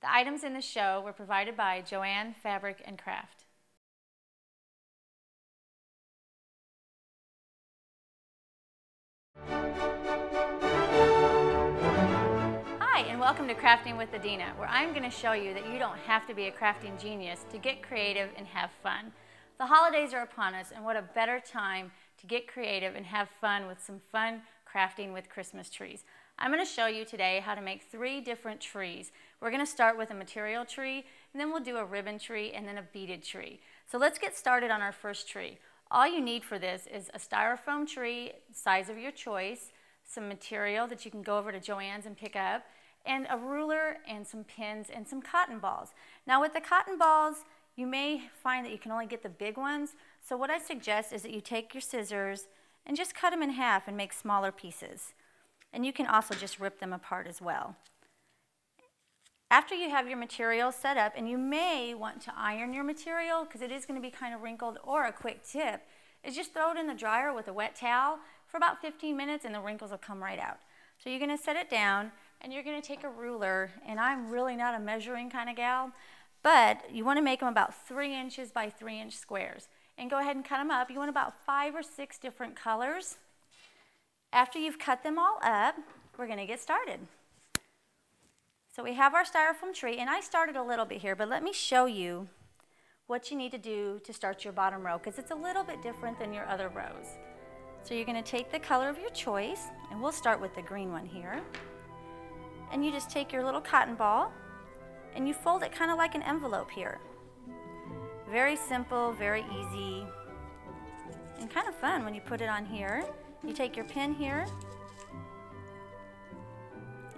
The items in the show were provided by Joanne Fabric and Craft. Hi, and welcome to Crafting with Adeina, where I'm going to show you that you don't have to be a crafting genius to get creative and have fun. The holidays are upon us, and what a better time to get creative and have fun with some fun crafting with Christmas trees. I'm going to show you today how to make 3 different trees. We're going to start with a material tree, and then we'll do a ribbon tree, and then a beaded tree. So let's get started on our first tree. All you need for this is a styrofoam tree, size of your choice, some material that you can go over to Joann's and pick up, and a ruler and some pins and some cotton balls. Now with the cotton balls, you may find that you can only get the big ones, so what I suggest is that you take your scissors and just cut them in half and make smaller pieces. And you can also just rip them apart as well. After you have your material set up, and you may want to iron your material because it is going to be kind of wrinkled, or a quick tip is just throw it in the dryer with a wet towel for about 15 minutes and the wrinkles will come right out. So you're going to set it down and you're going to take a ruler, and I'm really not a measuring kind of gal, but you want to make them about 3 inches by 3 inch squares. And go ahead and cut them up. You want about 5 or 6 different colors. After you've cut them all up, we're going to get started. So we have our styrofoam tree, and I started a little bit here, but let me show you what you need to do to start your bottom row, because it's a little bit different than your other rows. So you're going to take the color of your choice, and we'll start with the green one here. And you just take your little cotton ball, and you fold it kind of like an envelope here. Very simple, very easy, and kind of fun when you put it on here. You take your pin here,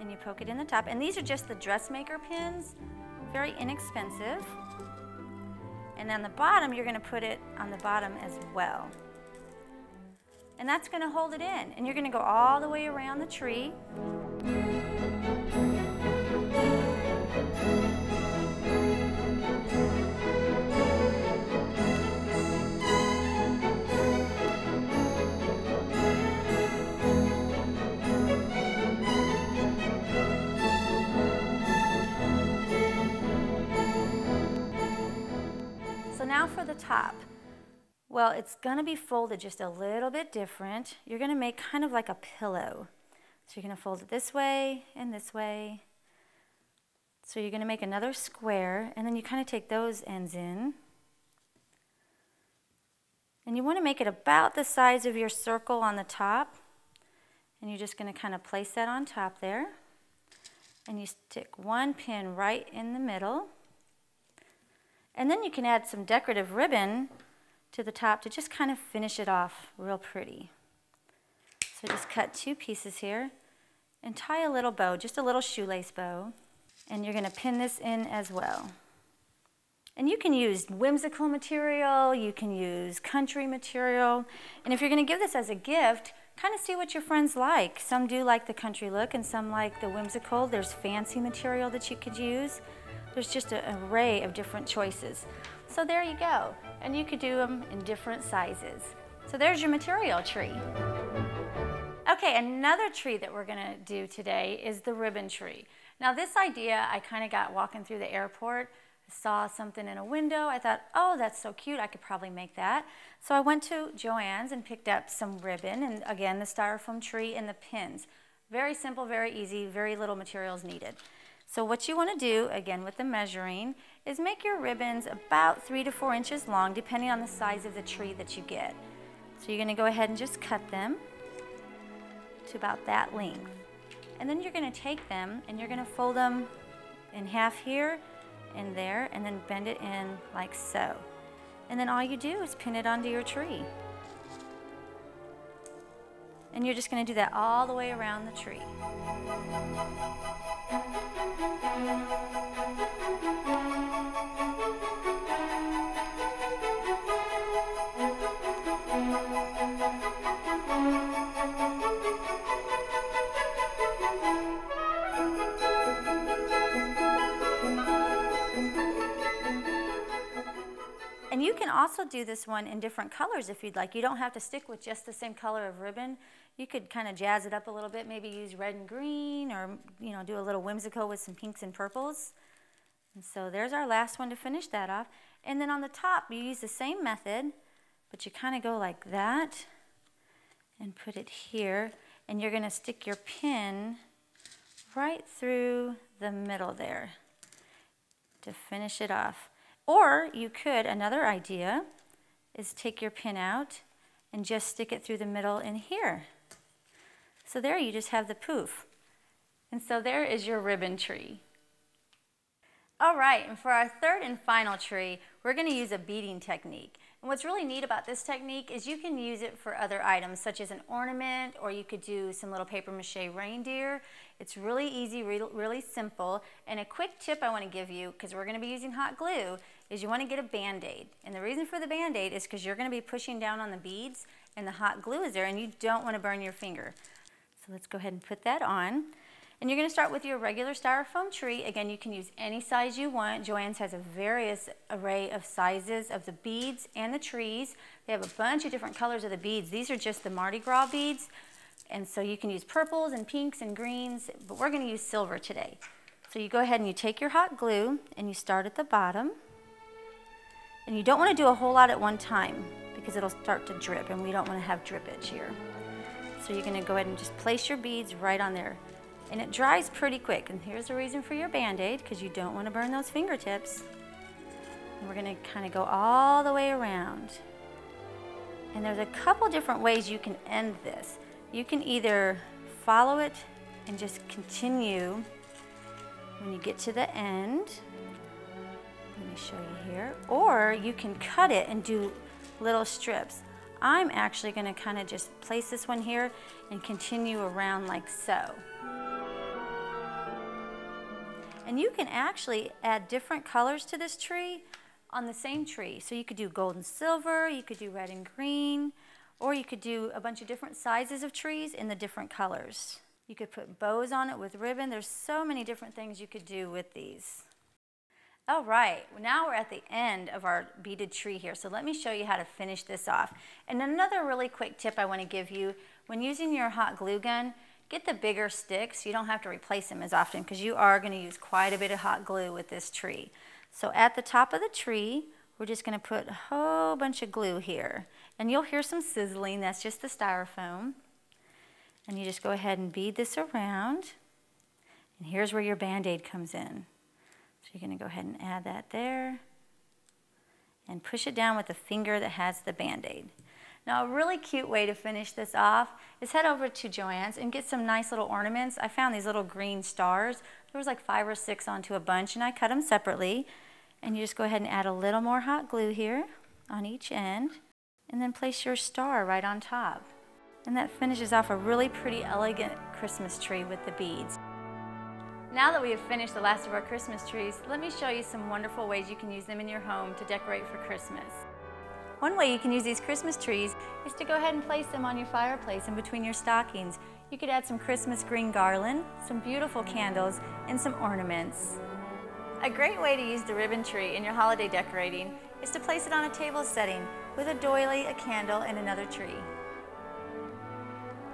and you poke it in the top. And these are just the dressmaker pins, very inexpensive. And on the bottom, you're going to put it on the bottom as well. And that's going to hold it in. And you're going to go all the way around the tree. So now for the top. Well, it's going to be folded just a little bit different. You're going to make kind of like a pillow. So you're going to fold it this way and this way. So you're going to make another square, and then you kind of take those ends in. And you want to make it about the size of your circle on the top. And you're just going to kind of place that on top there. And you stick one pin right in the middle. And then you can add some decorative ribbon to the top to just kind of finish it off real pretty. So just cut 2 pieces here and tie a little bow, just a little shoelace bow. And you're going to pin this in as well. And you can use whimsical material, you can use country material. And if you're going to give this as a gift, kind of see what your friends like. Some do like the country look and some like the whimsical. There's fancy material that you could use. There's just an array of different choices. So there you go. And you could do them in different sizes. So there's your material tree. Okay, another tree that we're going to do today is the ribbon tree. Now this idea I kind of got walking through the airport. I saw something in a window. I thought, oh, that's so cute. I could probably make that. So I went to Joann's and picked up some ribbon, and again, the styrofoam tree and the pins. Very simple, very easy, very little materials needed. So what you want to do, again with the measuring, is make your ribbons about 3 to 4 inches long, depending on the size of the tree that you get. So you're going to go ahead and just cut them to about that length. And then you're going to take them and you're going to fold them in half here and there, and then bend it in like so. And then all you do is pin it onto your tree. And you're just going to do that all the way around the tree. And you can also do this one in different colors if you'd like. You don't have to stick with just the same color of ribbon. You could kind of jazz it up a little bit, maybe use red and green, or do a little whimsical with some pinks and purples. And so there's our last one to finish that off. And then on the top, you use the same method, but you kind of go like that and put it here. And you're going to stick your pin right through the middle there to finish it off. Or you could, another idea is take your pin out and just stick it through the middle in here. So there you just have the poof. And so there is your ribbon tree. All right, and for our third and final tree, we're going to use a beading technique. And what's really neat about this technique is you can use it for other items, such as an ornament, or you could do some little paper mache reindeer. It's really easy, really simple. And a quick tip I want to give you, because we're going to be using hot glue, is you want to get a Band-Aid. And the reason for the Band-Aid is because you're going to be pushing down on the beads, and the hot glue is there, and you don't want to burn your finger. So let's go ahead and put that on. And you're going to start with your regular styrofoam tree. Again, you can use any size you want. Joann's has a various array of sizes of the beads and the trees. They have a bunch of different colors of the beads. These are just the Mardi Gras beads. And so you can use purples and pinks and greens, but we're going to use silver today. So you go ahead and you take your hot glue and you start at the bottom. And you don't want to do a whole lot at one time because it'll start to drip, and we don't want to have drippage here. So you're going to go ahead and just place your beads right on there. And it dries pretty quick. And here's the reason for your Band-Aid, because you don't want to burn those fingertips. And we're going to kind of go all the way around. And there's a couple different ways you can end this. You can either follow it and just continue when you get to the end. Let me show you here. Or you can cut it and do little strips. I'm actually going to kind of just place this one here and continue around like so. And you can actually add different colors to this tree on the same tree. So you could do gold and silver, you could do red and green, or you could do a bunch of different sizes of trees in the different colors. You could put bows on it with ribbon. There's so many different things you could do with these. All right, now we're at the end of our beaded tree here. So let me show you how to finish this off. And another really quick tip I want to give you, when using your hot glue gun, get the bigger sticks. You don't have to replace them as often because you are going to use quite a bit of hot glue with this tree. So at the top of the tree, we're just going to put a whole bunch of glue here. And you'll hear some sizzling. That's just the styrofoam. And you just go ahead and bead this around. And here's where your Band-Aid comes in. So you're going to go ahead and add that there. And push it down with the finger that has the Band-Aid. Now, a really cute way to finish this off is head over to Joann's and get some nice little ornaments. I found these little green stars. There was like 5 or 6 onto a bunch, and I cut them separately. And you just go ahead and add a little more hot glue here on each end, and then place your star right on top. And that finishes off a really pretty, elegant Christmas tree with the beads. Now that we have finished the last of our Christmas trees, let me show you some wonderful ways you can use them in your home to decorate for Christmas. One way you can use these Christmas trees is to go ahead and place them on your fireplace in between your stockings. You could add some Christmas green garland, some beautiful candles, and some ornaments. A great way to use the ribbon tree in your holiday decorating is to place it on a table setting with a doily, a candle, and another tree.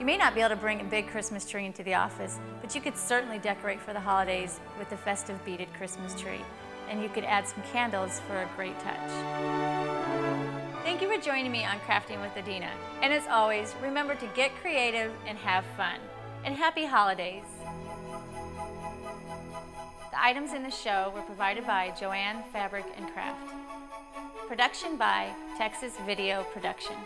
You may not be able to bring a big Christmas tree into the office, but you could certainly decorate for the holidays with the festive beaded Christmas tree. And you could add some candles for a great touch. Thank you for joining me on Crafting with Adeina. And as always, remember to get creative and have fun. And happy holidays. The items in the show were provided by Joann Fabric and Craft. Production by Texas Video Production.